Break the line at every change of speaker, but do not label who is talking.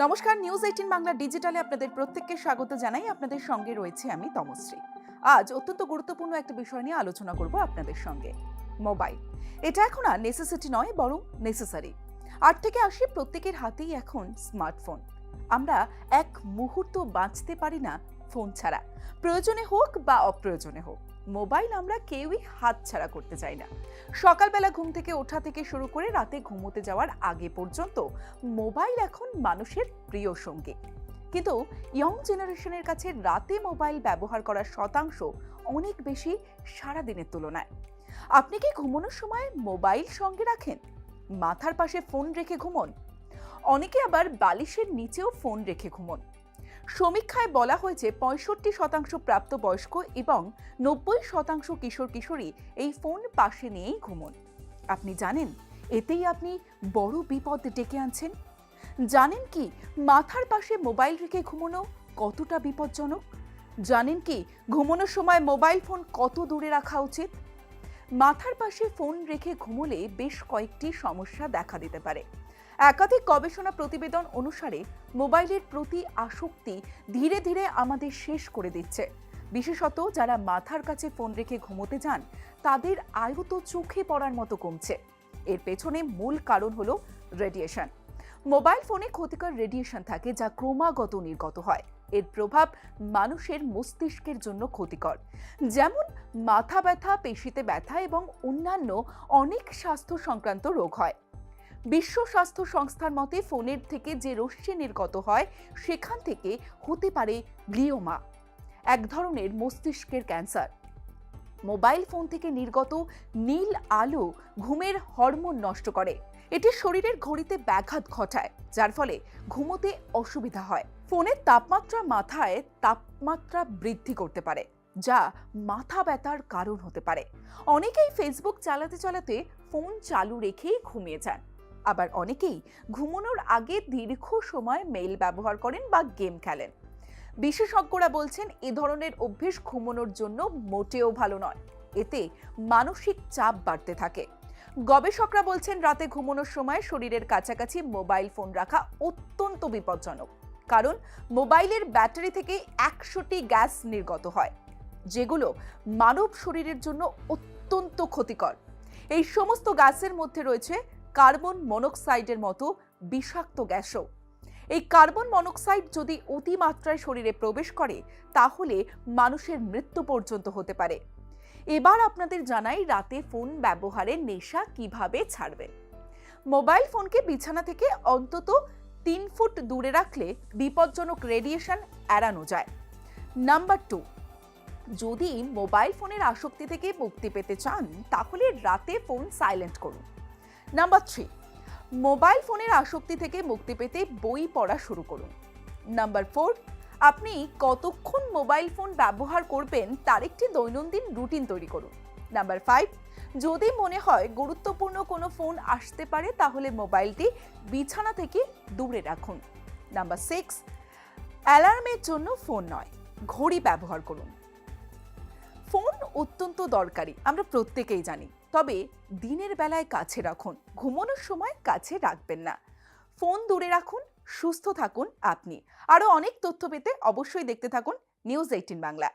নমস্কার, নিউজ 18 বাংলা ডিজিটালে আপনাদের প্রত্যেককে স্বাগত জানাই। আপনাদের সঙ্গে রয়েছে আমি তমশ্রী। আজ অত্যন্ত গুরুত্বপূর্ণ একটা বিষয় নিয়ে আলোচনা করব আপনাদের সঙ্গে। মোবাইল, এটা এখন আর নেসেসিটি নয়, বরং নেসেসারি। 8 থেকে 80 প্রত্যেকের হাতেই এখন স্মার্টফোন। আমরা এক মুহূর্ত বাঁচতে পারি না ফোন ছাড়া। প্রয়োজনে হোক বা অপ্রয়োজনে হোক, মোবাইল আমরা কেউই হাতছাড়া করতে চাই না। সকালবেলা ঘুম থেকে ওঠা থেকে শুরু করে রাতে ঘুমোতে যাওয়ার আগে পর্যন্ত মোবাইল এখন মানুষের প্রিয় সঙ্গী। কিন্তু ইয়ং জেনারেশনের কাছে রাতে মোবাইল ব্যবহার করার শতাংশ অনেক বেশি সারাদিনের তুলনায়। আপনি কি ঘুমানোর সময় মোবাইল সঙ্গে রাখেন? মাথার পাশে ফোন রেখে ঘুমন? অনেকে আবার বালিশের নিচেও ফোন রেখে ঘুমন। সমীক্ষায় বলা হয়েছে 65% প্রাপ্তবয়স্ক এবং 90% কিশোর কিশোরী এই ফোন পাশে নিয়েই ঘুমন। আপনি জানেন এতেই আপনি বড় বিপদ ডেকে আনছেন? জানেন কি মাথার পাশে মোবাইল রেখে ঘুমানো কতটা বিপজ্জনক? জানেন কি ঘুমানোর সময় মোবাইল ফোন কত দূরে রাখা উচিত? মাথার পাশে ফোন রেখে ঘুমোলে বেশ কয়েকটি সমস্যা দেখা দিতে পারে। একাধিক গবেষণা প্রতিবেদন অনুসারে মোবাইলের প্রতি আসক্তি ধীরে ধীরে আমাদের শেষ করে দিচ্ছে। বিশেষত যারা মাথার কাছে ফোন রেখে ঘুমোতে যান, তাদের আয়ু তো চোখে পড়ার মতো কমছে। এর পেছনে মূল কারণ হলো রেডিয়েশন। মোবাইল ফোনে ক্ষতিকর রেডিয়েশন থাকে, যা ক্রমাগত নির্গত হয়। এর প্রভাব মানুষের মস্তিষ্কের জন্য ক্ষতিকর, যেমন মাথা ব্যথা, পেশিতে ব্যথা এবং অন্যান্য অনেক স্বাস্থ্য সংক্রান্ত রোগ হয়। বিশ্ব স্বাস্থ্য সংস্থার মতে ফোনের থেকে যে রশ্মি নির্গত হয়, সেখান থেকে হতে পারে গ্লিওমা, এক ধরনের মস্তিষ্কের ক্যান্সার। মোবাইল ফোন থেকে নির্গত নীল আলো ঘুমের হরমোন নষ্ট করে। এটি শরীরের ঘড়িতে ব্যাঘাত ঘটায়, যার ফলে ঘুমোতে অসুবিধা হয়। ফোনের তাপমাত্রা মাথায় তাপমাত্রা বৃদ্ধি করতে পারে, যা মাথা ব্যথার কারণ হতে পারে। অনেকেই ফেসবুক চালাতে চালাতে ফোন চালু রেখেই ঘুমিয়ে যান। আবার অনেকেই ঘুমানোর আগে দীর্ঘ সময় মেইল ব্যবহার করেন বা গেম খেলেন। বিশেষজ্ঞরা বলছেন এ ধরনের অভ্যেস ঘুমানোর জন্য মোটেও ভালো নয়। এতে মানসিক চাপ বাড়তে থাকে। গবেষকরা বলছেন রাতে ঘুমানোর সময় শরীরের কাছাকাছি মোবাইল ফোন রাখা অত্যন্ত বিপজ্জনক, কারণ মোবাইলের ব্যাটারি থেকে 100টি গ্যাস নির্গত হয়, যেগুলো মানব শরীরের জন্য অত্যন্ত ক্ষতিকর। এই সমস্ত গ্যাসের মধ্যে রয়েছে কার্বন মনোক্সাইডের মতো বিষাক্ত গ্যাসও। এই কার্বন মনোক্সাইড যদি অতিমাত্রায় শরীরে প্রবেশ করে, তাহলে মানুষের মৃত্যু পর্যন্ত হতে পারে। এবার আপনাদের জানাই রাতে ফোন ব্যবহারের নেশা কিভাবে ছাড়বেন। মোবাইল ফোনকে বিছানা থেকে অন্তত 3 ফুট দূরে রাখলে বিপজ্জনক রেডিয়েশন এড়ানো যায়। নাম্বার 2, যদি মোবাইল ফোনের আসক্তি থেকে মুক্তি পেতে চান, তাহলে রাতে ফোন সাইলেন্ট করুন। নাম্বার 3, মোবাইল ফোনের আসক্তি থেকে মুক্তি পেতে বই পড়া শুরু করুন। নাম্বার 4, আপনি কতক্ষণ মোবাইল ফোন ব্যবহার করবেন তার একটি দৈনন্দিন রুটিন তৈরি করুন। নাম্বার 5, যদি মনে হয় গুরুত্বপূর্ণ কোনো ফোন আসতে পারে, তাহলে মোবাইলটি বিছানা থেকে দূরে রাখুন। নাম্বার 6, অ্যালার্মের জন্য ফোন নয়, ঘড়ি ব্যবহার করুন। ফোন অত্যন্ত দরকারি, আমরা প্রত্যেকেই জানি, তবে দিনের বেলায় কাছে রাখুন, ঘুমানোর সময় কাছে রাখবেন না। ফোন দূরে রাখুন, সুস্থ থাকুন আপনি। আরো অনেক তথ্য পেতে অবশ্যই দেখতে থাকুন নিউজ 18 বাংলা।